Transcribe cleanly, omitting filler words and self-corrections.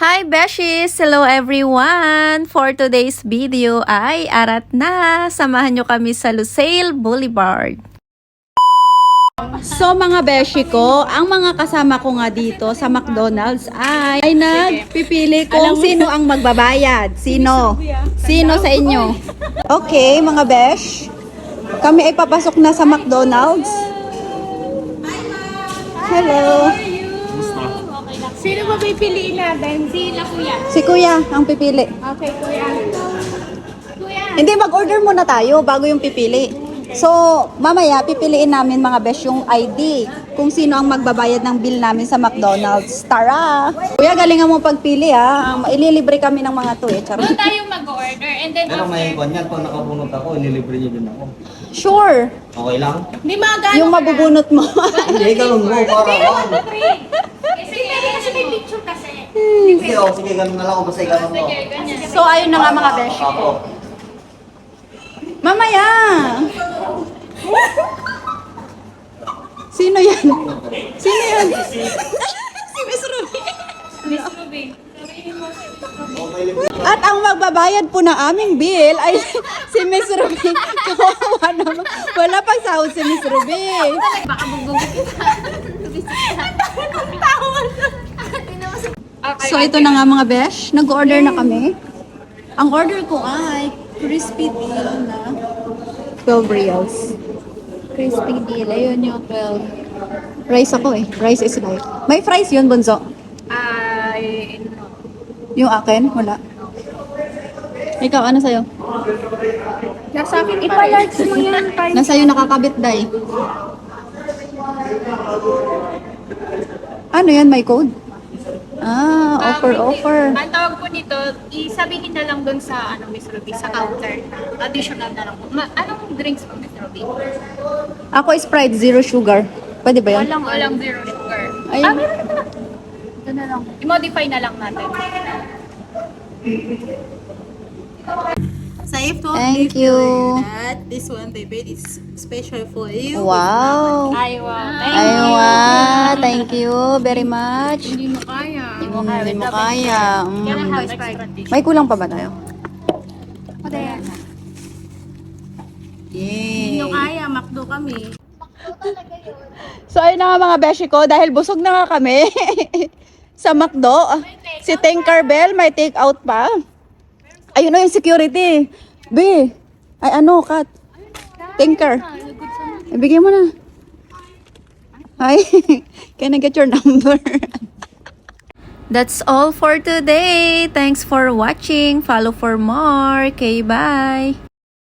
Hi Beshies! Hello everyone! For today's video ay arat na! Samahan nyo kami sa Lusail Boulevard. So mga beshi ko, ang mga kasama ko nga dito sa McDonald's ay nagpipili kung sino ang magbabayad. Sino? Sino sa inyo? Okay mga besh, kami ay papasok na sa McDonald's. Hello! Sino ba pipiliin natin? Sila kuya. Si Kuya ang pipili. Okay, kuya. Kuya. Hindi, mag-order muna tayo bago yung pipili. So, mamaya pipiliin namin mga besh yung ID kung sino ang magbabayad ng bill namin sa McDonald's. Tara! Kuya, galingan mo pagpili ha. Ililibre kami ng mga to eh. Charot. Doon tayo mag-order and then Pero may after, kanyan, pag nakabunot ako, inilibre niyo din ako. Sure! Okay lang? hindi magano Yung mabubunot mo. Hindi, ganun mo, para ako. Kasi may picture kasi. Sige, sige, ganun na lang ako, basta ganun mo. Sige, ganyan. So, ayun na nga mga besh. Ako. Mamaya! Sino yan? Sino yan? Si Miss Ruby. Miss Ruby. At ang magbabayad po ng aming bill ay si Miss Ruby. Kawawa naman. Wala pang sahod si Miss Ruby. Baka bugbugin kita. Okay, So ito na nga mga besh. Nag-order na kami. Ang order ko ay crispy deal na 12 reals. Crispy deal. Ayun yung 12. Rice ako eh. Rice is life. May fries yun, Bunso. Ay, Yung akin, wala. Ikaw, ano sa'yo? nasa akin ipa-large mo yan. Nasa'yo nakakabit, Day. Ano yan? May code? Offer. Ang tawag po nito, isabihin na lang dun sa Miss Ruby, sa counter. Additional na lang po. Anong drinks po, Miss Ruby? Ako Sprite, zero sugar. Pwede ba yan? Walang zero sugar. Ayun. Meron naman. Ito na lang. I-modify na lang natin. Safe to Thank you. that this one baby is special for you. Wow. Ay, wow. Aywa, thank you very much. Hindi mo kaya. Hindi mo kaya. Kailangan have extra dish. May kulang pa ba tayo? Hindi nyo kaya, makdo kami. So ayun na nga mga beshi ko, dahil busog na nga kami sa McDo. Si Tinkerbell may take out pa. Ayun na yung security. B, ay ano, Kat? Tinker. Ibigay mo na. Hi, can I get your number? That's all for today. Thanks for watching. Follow for more. Okay, bye.